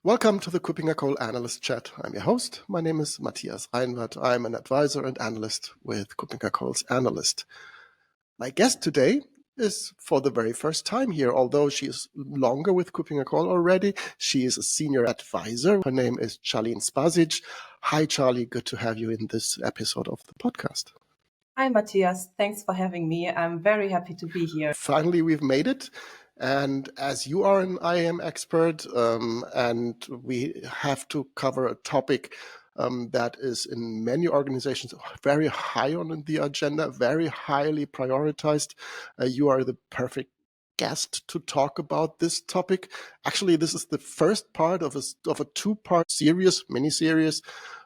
Welcome to the KuppingerCole Analyst Chat. I'm your host. My name is Matthias Reinwarth. I'm an advisor and analyst with KuppingerCole's Analyst. My guest today is for the very first time here, although she is longer with KuppingerCole already. She is a senior advisor. Her name is Charlene Spasic. Hi, Charlie. Good to have you in this episode of the podcast. Hi, Matthias. Thanks for having me. I'm very happy to be here. Finally, we've made it. And as you are an IAM expert, and we have to cover a topic that is in many organizations very high on the agenda, very highly prioritized, you are the perfect guest to talk about this topic. Actually, this is the first part of a two-part mini-series.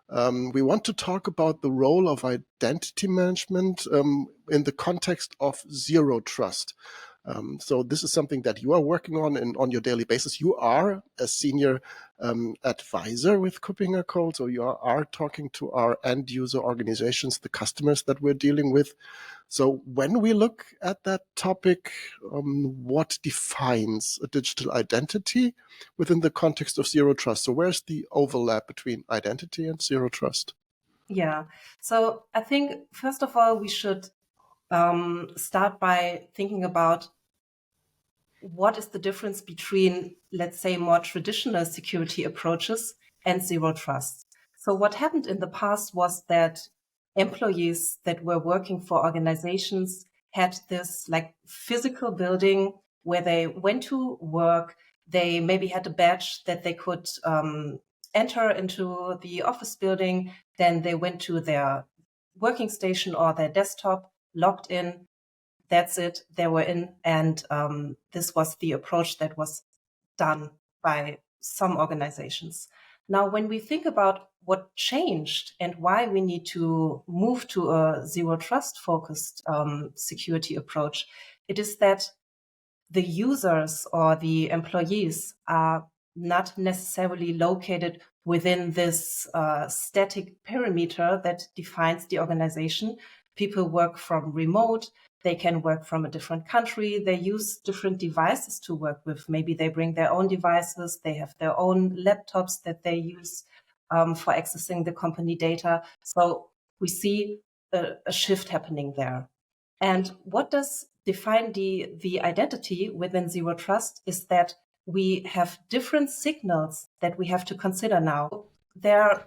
We want to talk about the role of identity management in the context of zero trust. So this is something that you are working on your daily basis. You are a senior advisor with KuppingerCole, so you are talking to our end user organizations, the customers that we're dealing with. So when we look at that topic, what defines a digital identity within the context of zero trust? So where's the overlap between identity and zero trust? Yeah. So I think, first of all, we should start by thinking about what is the difference between, let's say, more traditional security approaches and zero trust. So what happened in the past was that employees that were working for organizations had this like physical building where they went to work. They maybe had a badge that they could enter into the office building. Then they went to their working station or their desktop, logged in. That's it. They were in. And this was the approach that was done by some organizations. Now, when we think about what changed and why we need to move to a zero trust focused security approach, it is that the users or the employees are not necessarily located within this static perimeter that defines the organization. People work from remote. They can work from a different country. They use different devices to work with. Maybe they bring their own devices. They have their own laptops that they use for accessing the company data. So we see a shift happening there. And what does define the identity within zero trust is that we have different signals that we have to consider now. There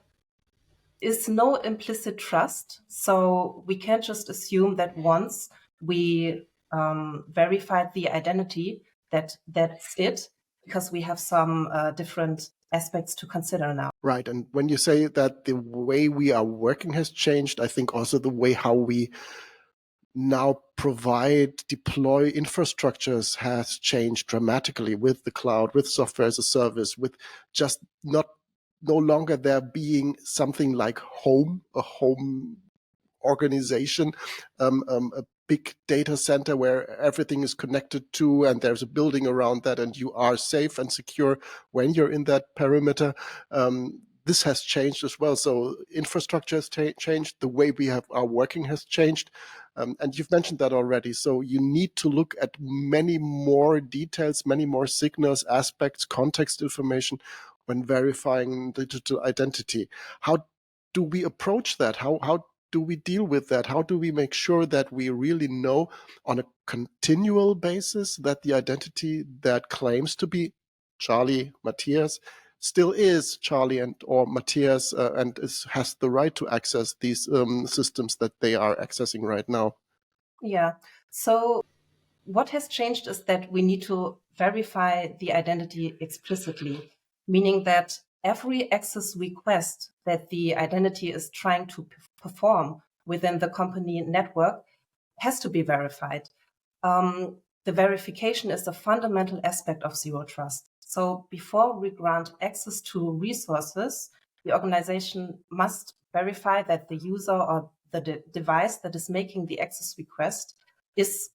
is no implicit trust. So we can't just assume that once we verified the identity, that's it, because we have some different aspects to consider now. Right. And when you say that the way we are working has changed, I think also the way how we now deploy infrastructures has changed dramatically with the cloud, with software as a service, with just no longer there being something like a home organization, a big data center where everything is connected to, and there's a building around that, and you are safe and secure when you're in that perimeter. This has changed as well. So infrastructure has changed. The way we are working has changed. And you've mentioned that already. So you need to look at many more details, many more signals, aspects, context information when verifying digital identity. How do we approach that? How do we deal with that? How do we make sure that we really know on a continual basis that the identity that claims to be Charlie, Matthias, still is Charlie or Matthias and has the right to access these systems that they are accessing right now? Yeah. So what has changed is that we need to verify the identity explicitly, meaning that every access request that the identity is trying to perform within the company network has to be verified. The verification is a fundamental aspect of zero trust. So before we grant access to resources, the organization must verify that the user or the device that is making the access request is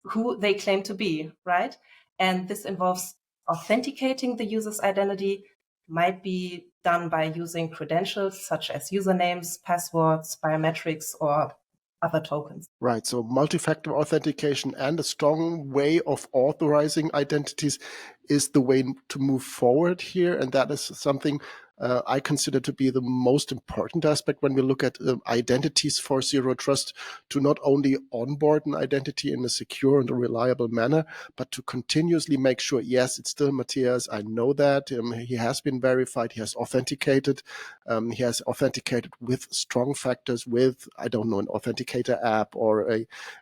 who they claim to be, right? And this involves authenticating the user's identity, might be done by using credentials such as usernames, passwords, biometrics, or other tokens. Right. So multi-factor authentication and a strong way of authorizing identities is the way to move forward here. And that is something I consider to be the most important aspect when we look at identities for zero trust, to not only onboard an identity in a secure and a reliable manner, but to continuously make sure, yes, it's still Matthias. I know that he has been verified. He has authenticated. He has authenticated with strong factors, with, I don't know, an authenticator app or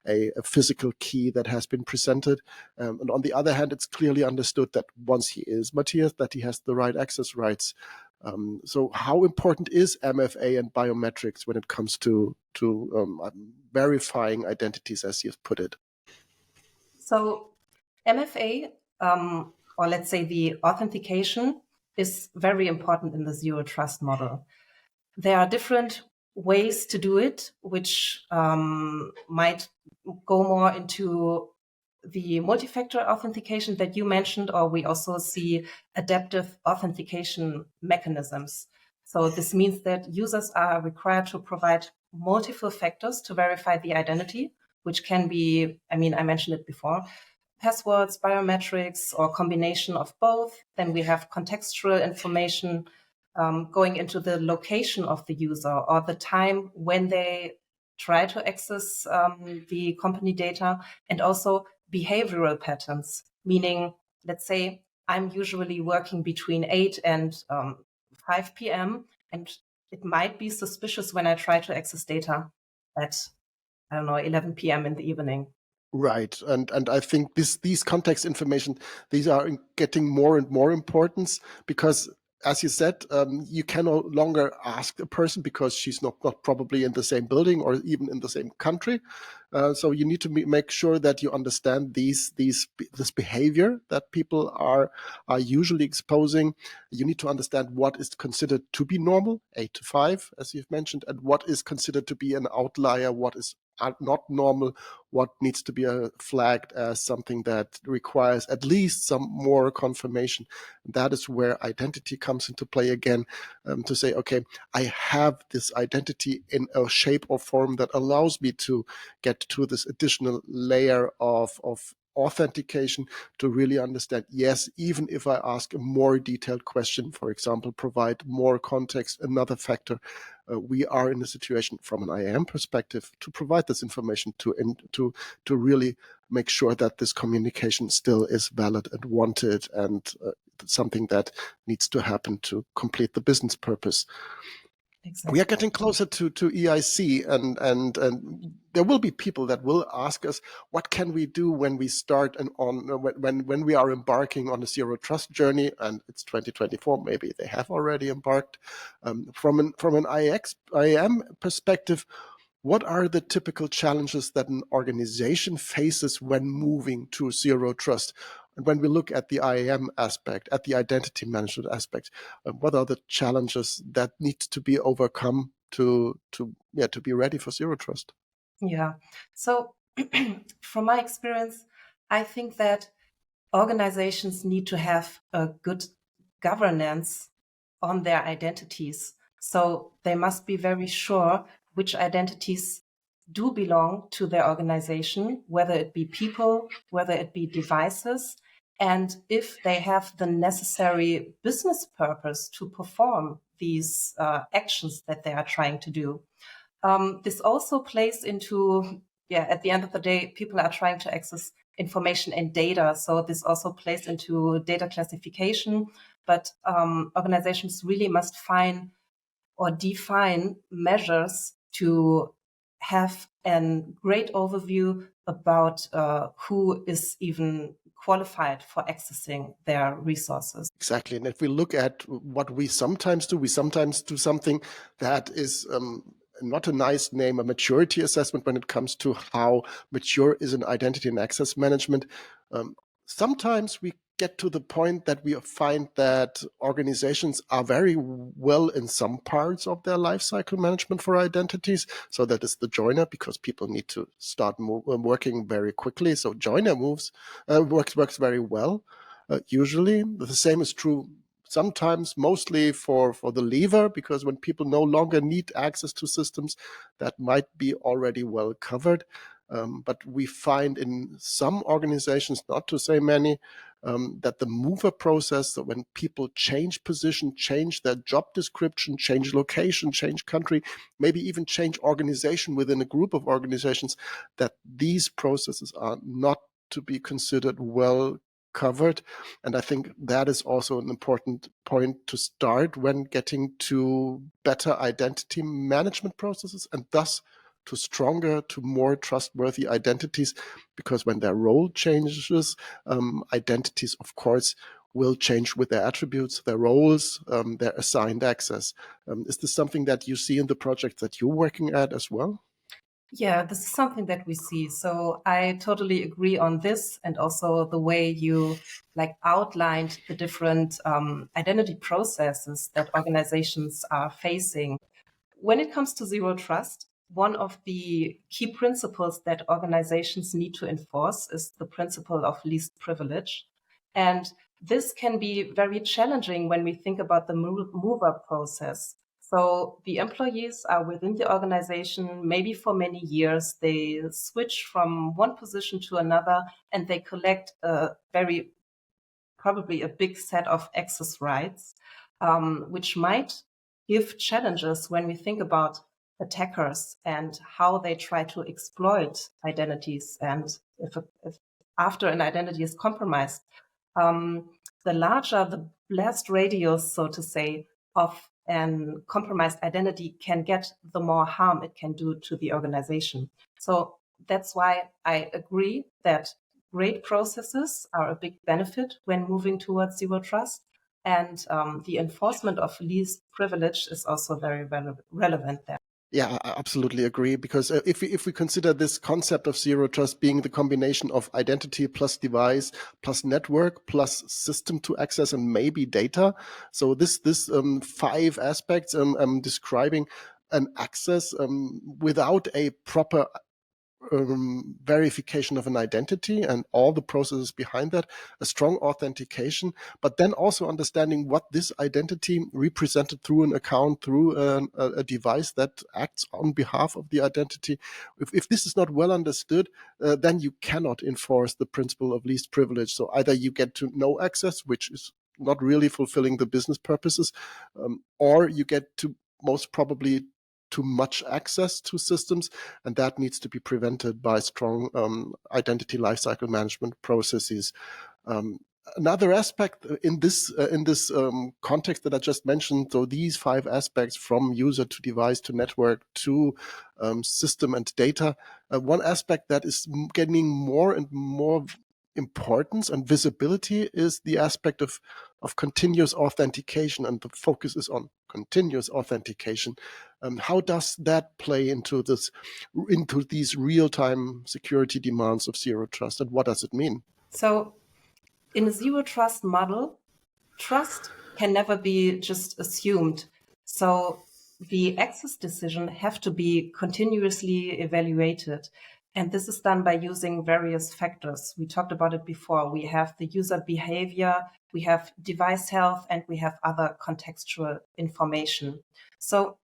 a physical key that has been presented. And on the other hand, it's clearly understood that once he is Matthias, that he has the right access rights. So how important is MFA and biometrics when it comes to verifying identities, as you've put it? So MFA, or let's say the authentication, is very important in the zero trust model. There are different ways to do it, which might go more into the multi-factor authentication that you mentioned, or we also see adaptive authentication mechanisms. So this means that users are required to provide multiple factors to verify the identity, which can be, I mentioned it before, passwords, biometrics, or combination of both. Then we have contextual information going into the location of the user or the time when they try to access the company data, and also behavioral patterns, meaning, let's say, I'm usually working between 8 and 5 p.m. and it might be suspicious when I try to access data at, 11 p.m. in the evening. Right. And I think these context information, these are getting more and more importance, because as you said, you can no longer ask a person because she's not probably in the same building or even in the same country. So you need to make sure that you understand this behavior that people are usually exposing. You need to understand what is considered to be normal, 8 to 5, as you've mentioned, and what is considered to be an outlier, what is not normal, what needs to be flagged as something that requires at least some more confirmation. That is where identity comes into play again, to say, okay, I have this identity in a shape or form that allows me to get to this additional layer of authentication to really understand, yes, even if I ask a more detailed question, for example, provide more context, another factor, we are in a situation from an IAM perspective to provide this information to really make sure that this communication still is valid and wanted and something that needs to happen to complete the business purpose. Exactly. We are getting closer to EIC, and there will be people that will ask us, what can we do when we start when we are embarking on a zero trust journey? And it's 2024, maybe they have already embarked. From an IAM perspective, what are the typical challenges that an organization faces when moving to zero trust? And when we look at the IAM aspect, at the identity management aspect, what are the challenges that need to be overcome to be ready for zero trust? Yeah. So from my experience, I think that organizations need to have a good governance on their identities. So they must be very sure which identities do belong to their organization, whether it be people, whether it be devices, and if they have the necessary business purpose to perform these actions that they are trying to do. This also plays into, at the end of the day, people are trying to access information and data. So this also plays into data classification, but organizations really must find or define measures to have a great overview about who is even qualified for accessing their resources. Exactly. And if we look at what we sometimes do something that is not a nice name, a maturity assessment when it comes to how mature is an identity and access management. Sometimes we get to the point that we find that organizations are very well in some parts of their lifecycle management for identities. So that is the joiner, because people need to start working very quickly. So joiner works very well. Usually, the same is true sometimes mostly for the lever, because when people no longer need access to systems, that might be already well covered. But we find in some organizations, not to say many, that the mover process, so when people change position, change their job description, change location, change country, maybe even change organization within a group of organizations, that these processes are not to be considered well covered. And I think that is also an important point to start when getting to better identity management processes, and thus to stronger, to more trustworthy identities, because when their role changes, identities, of course, will change with their attributes, their roles, their assigned access. Is this something that you see in the project that you're working at as well? Yeah, this is something that we see. So I totally agree on this, and also the way you outlined the different identity processes that organizations are facing. When it comes to zero trust, one of the key principles that organizations need to enforce is the principle of least privilege. And this can be very challenging when we think about the move-up process. So the employees are within the organization, maybe for many years. They switch from one position to another, and they collect probably a big set of access rights, which might give challenges when we think about attackers and how they try to exploit identities. And if after an identity is compromised, the larger the blast radius, so to say, of an compromised identity can get, the more harm it can do to the organization. So that's why I agree that great processes are a big benefit when moving towards zero trust. And the enforcement of least privilege is also very relevant there. Yeah, I absolutely agree. Because if we consider this concept of zero trust being the combination of identity plus device plus network plus system to access and maybe data, so this 5 aspects describing an access without a proper verification of an identity and all the processes behind that, a strong authentication, but then also understanding what this identity represented through an account, through a device that acts on behalf of the identity. If this is not well understood, then you cannot enforce the principle of least privilege. So either you get to no access, which is not really fulfilling the business purposes, or you get to most probably too much access to systems, and that needs to be prevented by strong identity lifecycle management processes. Another aspect in this context that I just mentioned, so these 5 aspects from user to device to network to system and data, one aspect that is getting more and more importance and visibility is the aspect of continuous authentication, and the focus is on continuous authentication. How does that play into these real-time security demands of zero trust, and what does it mean? So in a zero trust model, trust can never be just assumed. So the access decision have to be continuously evaluated. And this is done by using various factors. We talked about it before. We have the user behavior, we have device health, and we have other contextual information. So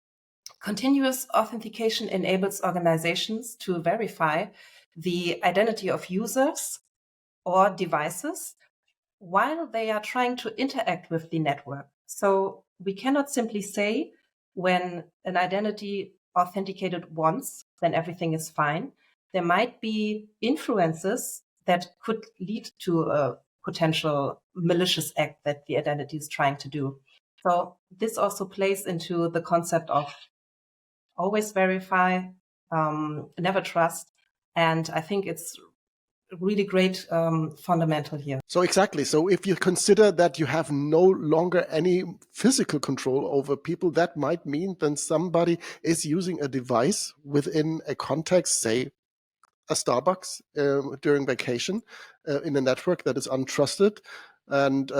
continuous authentication enables organizations to verify the identity of users or devices while they are trying to interact with the network. So we cannot simply say when an identity authenticated once, then everything is fine. There might be influences that could lead to a potential malicious act that the identity is trying to do. So this also plays into the concept of always verify, never trust. And I think it's really great fundamental here. So exactly. So if you consider that you have no longer any physical control over people, that might mean then somebody is using a device within a context, say a Starbucks during vacation in a network that is untrusted, and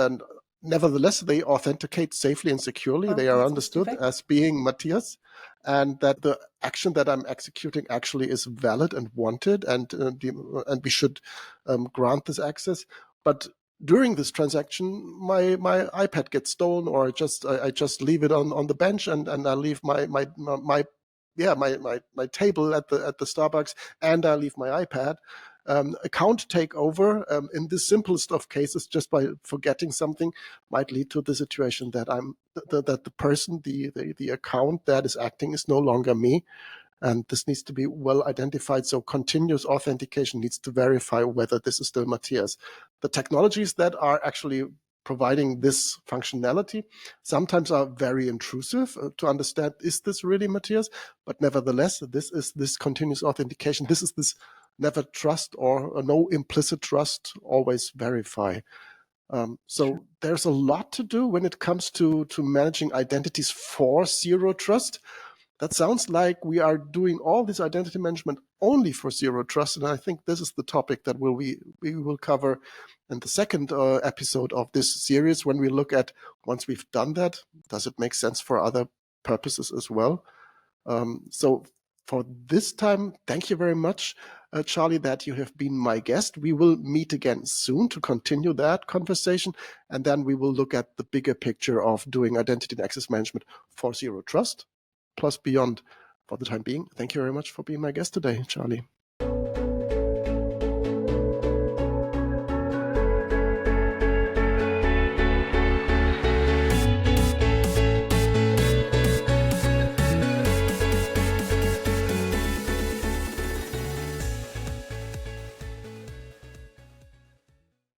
nevertheless they authenticate safely and securely. They are understood as being Matthias, and that the action that I'm executing actually is valid and wanted, and we should grant this access. But during this transaction, my iPad gets stolen, or I just leave it on the bench, and I leave my table at the Starbucks, and I leave my iPad. Account takeover, in the simplest of cases, just by forgetting something, might lead to the situation that that the person, the account that is acting is no longer me. And this needs to be well identified. So continuous authentication needs to verify whether this is still Matthias. The technologies that are actually providing this functionality sometimes are very intrusive to understand, is this really Matthias? But nevertheless, this continuous authentication. This is this never trust or no implicit trust, always verify. So there's a lot to do when it comes to managing identities for zero trust. That sounds like we are doing all this identity management only for zero trust. And I think this is the topic that we will cover in the second episode of this series, when we look at, once we've done that, does it make sense for other purposes as well? So for this time, thank you very much, Charlie, that you have been my guest. We will meet again soon to continue that conversation. And then we will look at the bigger picture of doing identity and access management for zero trust, plus beyond. For the time being, thank you very much for being my guest today, Charlie.